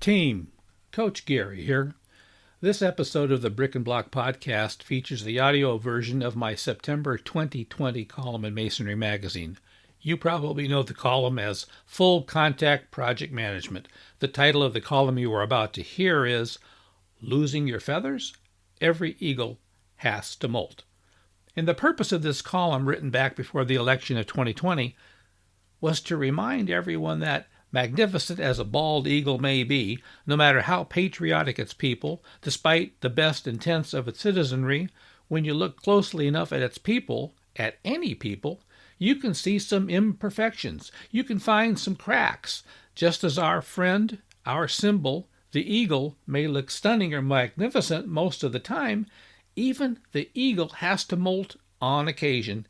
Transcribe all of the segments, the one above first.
team, Coach Gary here. This episode of the Brick and Block Podcast features the audio version of my September 2020 column in Masonry magazine. You probably know the column as Full Contact Project Management. The title of the column you are about to hear is Losing Your Feathers? Every Eagle Has to Molt. And the purpose of this column, written back before the election of 2020, was to remind everyone that magnificent as a bald eagle may be, no matter how patriotic its people, despite the best intents of its citizenry, when you look closely enough at its people, at any people, you can see some imperfections. You can find some cracks. Just as our friend, our symbol, the eagle, may look stunning or magnificent most of the time, even the eagle has to molt on occasion.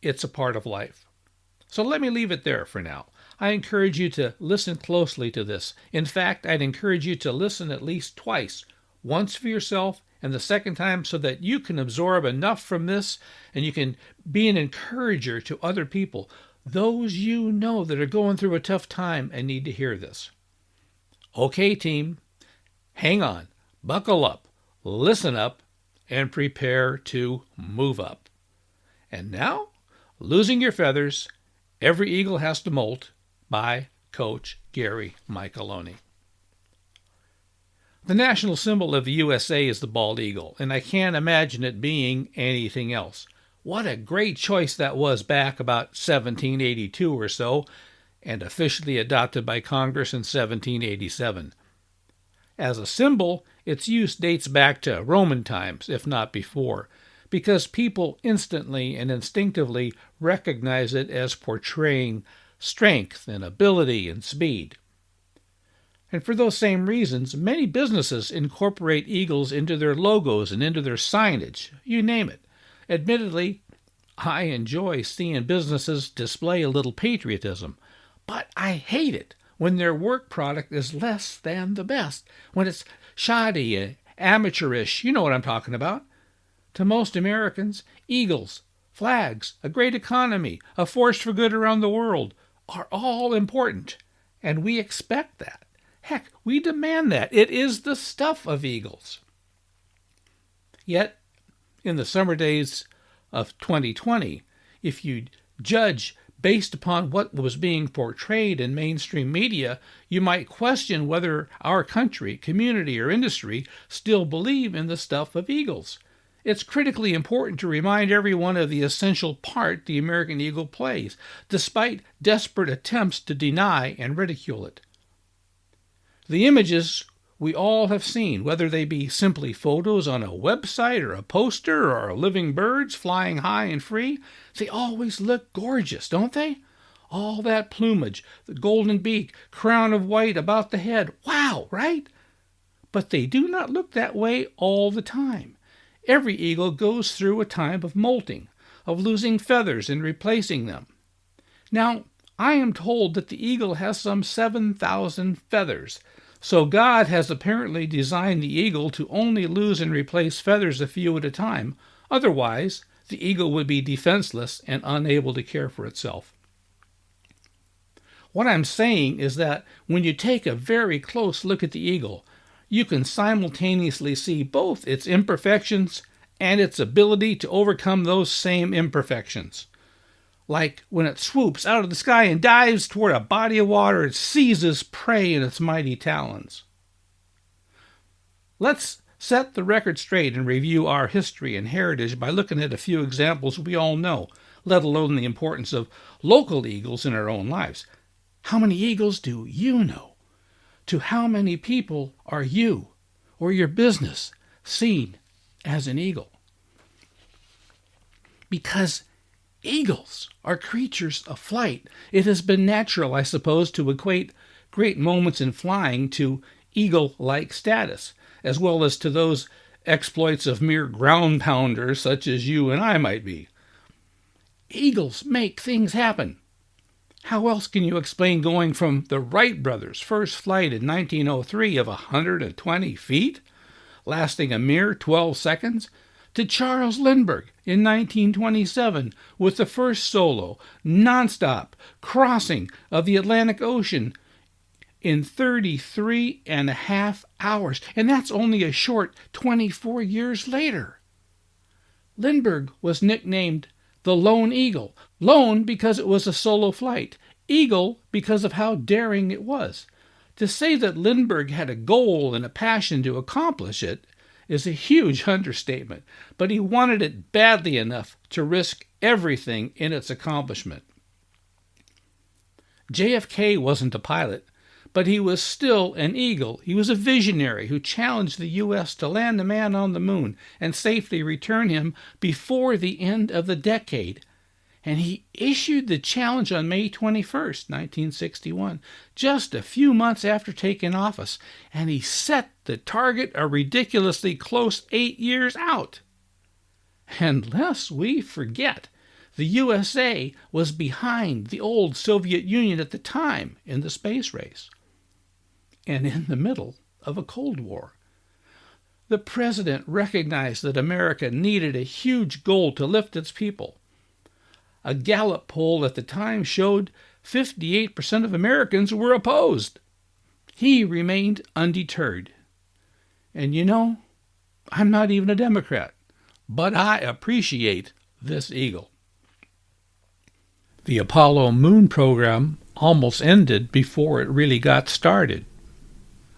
It's a part of life. So let me leave it there for now. I encourage you to listen closely to this. In fact, I'd encourage you to listen at least twice, once for yourself and the second time so that you can absorb enough from this and you can be an encourager to other people, those you know that are going through a tough time and need to hear this. Okay, team, hang on, buckle up, listen up, and prepare to move up. And now, Losing Your Feathers, Every Eagle Has to Molt, by Coach Gary Micheloni. The national symbol of the USA is the bald eagle, and I can't imagine it being anything else. What a great choice that was back about 1782 or so, and officially adopted by Congress in 1787. As a symbol, its use dates back to Roman times, if not before, because people instantly and instinctively recognize it as portraying strength and ability and speed. And for those same reasons, many businesses incorporate eagles into their logos and into their signage, you name it. Admittedly, I enjoy seeing businesses display a little patriotism, but I hate it when their work product is less than the best, when it's shoddy, amateurish, you know what I'm talking about. To most Americans, eagles, flags, a great economy, a force for good around the world are all important, and we expect that. Heck, we demand that. It is the stuff of eagles. Yet, in the summer days of 2020, if you judge based upon what was being portrayed in mainstream media, you might question whether our country, community, or industry still believe in the stuff of eagles. It's critically important to remind everyone of the essential part the American eagle plays, despite desperate attempts to deny and ridicule it. The images we all have seen, whether they be simply photos on a website or a poster or living birds flying high and free, they always look gorgeous, don't they? All that plumage, the golden beak, crown of white about the head. Wow, right? But they do not look that way all the time. Every eagle goes through a time of molting, of losing feathers and replacing them. Now, I am told that the eagle has some 7,000 feathers, so God has apparently designed the eagle to only lose and replace feathers a few at a time. Otherwise, the eagle would be defenseless and unable to care for itself. What I'm saying is that when you take a very close look at the eagle, you can simultaneously see both its imperfections and its ability to overcome those same imperfections. Like when it swoops out of the sky and dives toward a body of water, it seizes prey in its mighty talons. Let's set the record straight and review our history and heritage by looking at a few examples we all know, let alone the importance of local eagles in our own lives. How many eagles do you know? To how many people are you or your business seen as an eagle? Because eagles are creatures of flight, it has been natural, I suppose, to equate great moments in flying to eagle-like status, as well as to those exploits of mere ground pounders such as you and I might be. Eagles make things happen. How else can you explain going from the Wright brothers' first flight in 1903 of 120 feet, lasting a mere 12 seconds, to Charles Lindbergh in 1927 with the first solo, nonstop crossing of the Atlantic Ocean in 33 and a half hours, and that's only a short 24 years later. Lindbergh was nicknamed the Lone Eagle. Lone because it was a solo flight, Eagle because of how daring it was. To say that Lindbergh had a goal and a passion to accomplish it is a huge understatement, but he wanted it badly enough to risk everything in its accomplishment. JFK wasn't a pilot, but he was still an eagle. He was a visionary who challenged the U.S. to land a man on the moon and safely return him before the end of the decade. And he issued the challenge on May 21st, 1961, just a few months after taking office, and he set the target a ridiculously close 8 years out. And lest we forget, the USA was behind the old Soviet Union at the time in the space race, and in the middle of a Cold War. The president recognized that America needed a huge goal to lift its people. A Gallup poll at the time showed 58% of Americans were opposed. He remained undeterred. And you know, I'm not even a Democrat, but I appreciate this eagle. The Apollo moon program almost ended before it really got started.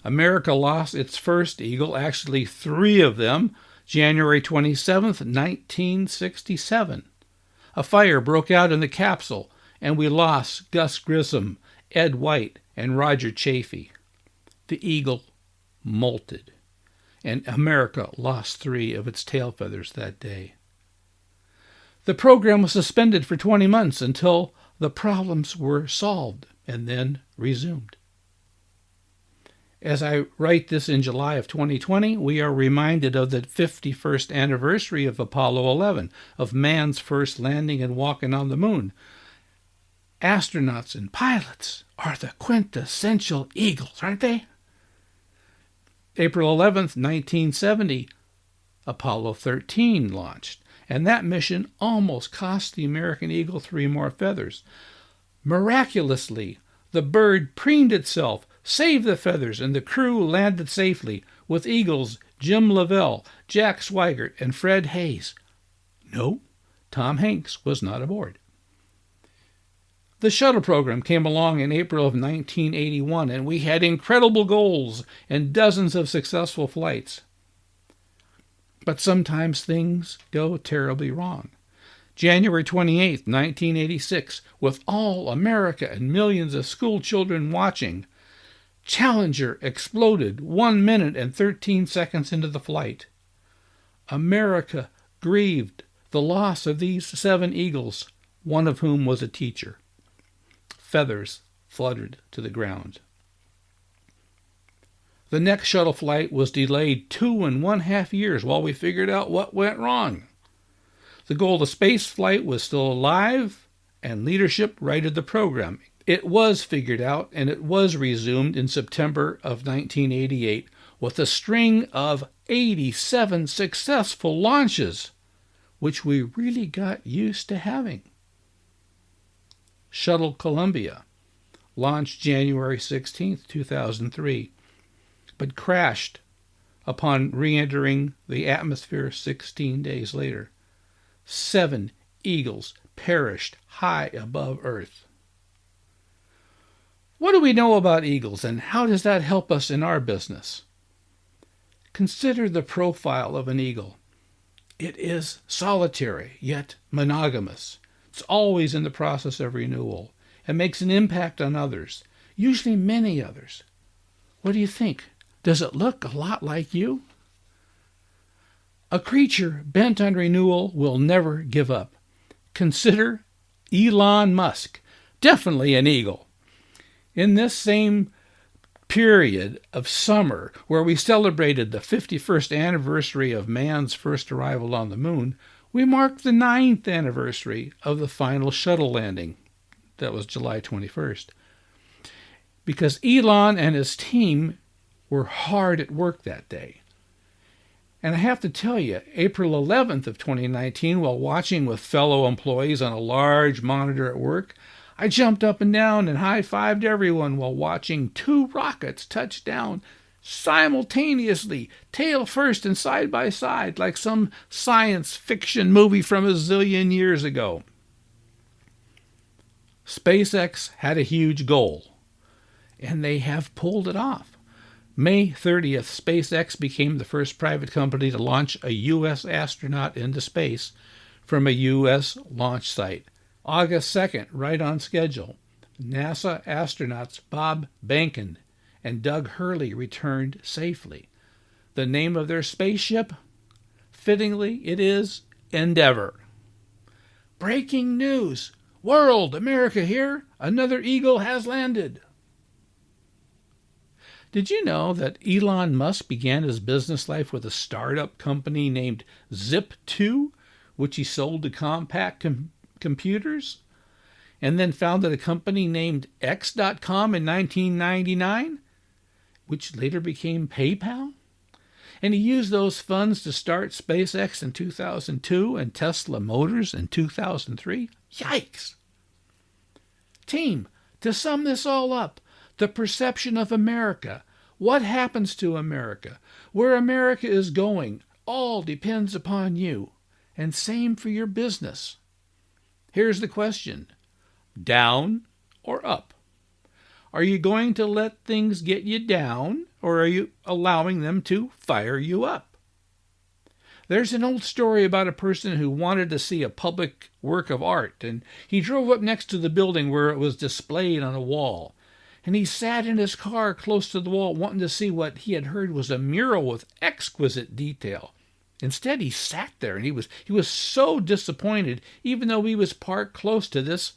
America lost its first eagle, actually 3 of them, January 27th, 1967. A fire broke out in the capsule, and we lost Gus Grissom, Ed White, and Roger Chaffee. The eagle molted, and America lost 3 of its tail feathers that day. The program was suspended for 20 months until the problems were solved and then resumed. As I write this in July of 2020, we are reminded of the 51st anniversary of Apollo 11, of man's first landing and walking on the moon. Astronauts and pilots are the quintessential eagles, aren't they? April 11th, 1970, Apollo 13 launched, and that mission almost cost the American eagle 3 more feathers. Miraculously, the bird preened itself, saved the feathers, and the crew landed safely with eagles Jim Lovell, Jack Swigert, and Fred Hayes. No, Tom Hanks was not aboard. The shuttle program came along in April of 1981, and we had incredible goals and dozens of successful flights. But sometimes things go terribly wrong. January 28, 1986, with all America and millions of school children watching, Challenger exploded 1 minute and 13 seconds into the flight. America grieved the loss of these 7 eagles, one of whom was a teacher. Feathers fluttered to the ground. The next shuttle flight was delayed 2.5 years while we figured out what went wrong. The goal of space flight was still alive, and leadership righted the program. It was figured out, and it was resumed in September of 1988 with a string of 87 successful launches, which we really got used to having. Shuttle Columbia launched January 16, 2003, but crashed upon re-entering the atmosphere 16 days later. 7 eagles perished high above Earth. What do we know about eagles, and how does that help us in our business? Consider the profile of an eagle. It is solitary, yet monogamous. It's always in the process of renewal. It makes an impact on others, usually many others. What do you think? Does it look a lot like you? A creature bent on renewal will never give up. Consider Elon Musk, definitely an eagle. In this same period of summer where we celebrated the 51st anniversary of man's first arrival on the moon, we marked the 9th anniversary of the final shuttle landing. That was July 21st. Because Elon and his team were hard at work that day. And I have to tell you, April 11th of 2019, while watching with fellow employees on a large monitor at work, I jumped up and down and high-fived everyone while watching 2 rockets touch down simultaneously, tail first and side by side, like some science fiction movie from a zillion years ago. SpaceX had a huge goal, and they have pulled it off. May 30th, SpaceX became the first private company to launch a U.S. astronaut into space from a U.S. launch site. August 2nd, right on schedule, NASA astronauts Bob Behnken and Doug Hurley returned safely. The name of their spaceship? Fittingly, it is Endeavour. Breaking news! World, America here! Another Eagle has landed! Did you know that Elon Musk began his business life with a startup company named Zip2, which he sold to Compaq Computers, and then founded a company named X.com in 1999, which later became PayPal? And he used those funds to start SpaceX in 2002 and Tesla Motors in 2003? Yikes! Team, to sum this all up, the perception of America, what happens to America, where America is going, all depends upon you. And same for your business. Here's the question: down or up? Are you going to let things get you down, or are you allowing them to fire you up? There's an old story about a person who wanted to see a public work of art, and he drove up next to the building where it was displayed on a wall. And he sat in his car close to the wall, wanting to see what he had heard was a mural with exquisite detail. Instead, he sat there, and he was so disappointed, even though he was parked close to this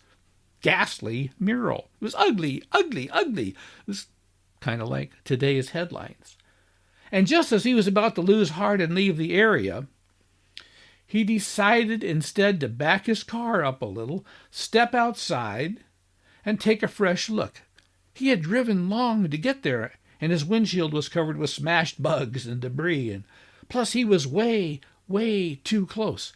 ghastly mural. It was ugly, ugly, ugly. It was kind of like today's headlines. And just as he was about to lose heart and leave the area, he decided instead to back his car up a little, step outside, and take a fresh look. He had driven long to get there, and his windshield was covered with smashed bugs and debris, and plus he was way, way too close.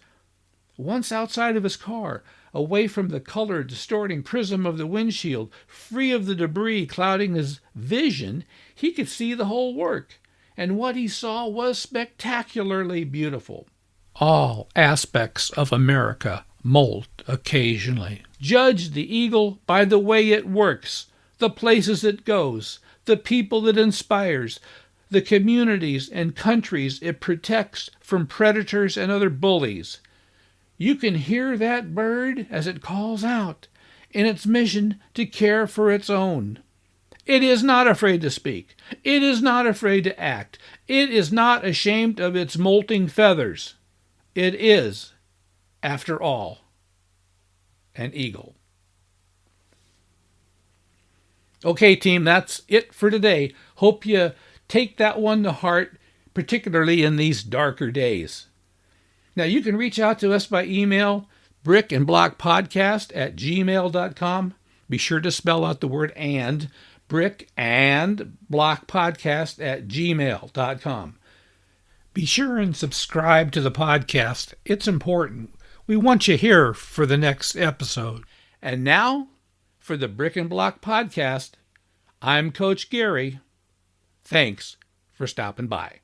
Once outside of his car, away from the color distorting prism of the windshield, free of the debris clouding his vision, he could see the whole work, and what he saw was spectacularly beautiful. All aspects of America molt occasionally. Judge the eagle by the way it works, the places it goes, the people it inspires, the communities and countries it protects from predators and other bullies. You can hear that bird as it calls out in its mission to care for its own. It is not afraid to speak. It is not afraid to act. It is not ashamed of its molting feathers. It is, after all, an eagle. Okay, team, that's it for today. Hope you take that one to heart, particularly in these darker days. Now, you can reach out to us by email, brickandblockpodcast@gmail.com. Be sure to spell out the word and, brickandblockpodcast@gmail.com. Be sure and subscribe to the podcast. It's important. We want you here for the next episode. And now, for the Brick and Block Podcast, I'm Coach Gary. Thanks for stopping by.